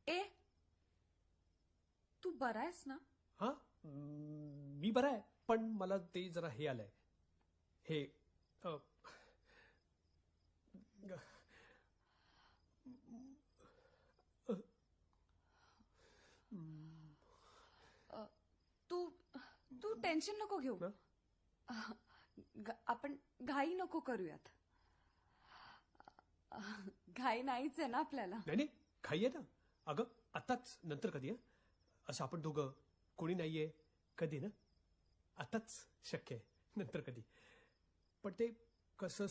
ए तू बरा आहेस ना? हा मी बरा आहे, पण मला ते जरा हे आलंय, हे तू तू टेन्शन नको घेऊ. आपण घाई नको करूयात. घाई नाहीच आहे ना आपल्याला. नाही घाई आहे ना. अगं आताच, नंतर कधी? असं आपण दोघं, कोणी नाहीये, कधी ना? आताच शक्य आहे, नंतर कधी? पण ते कसं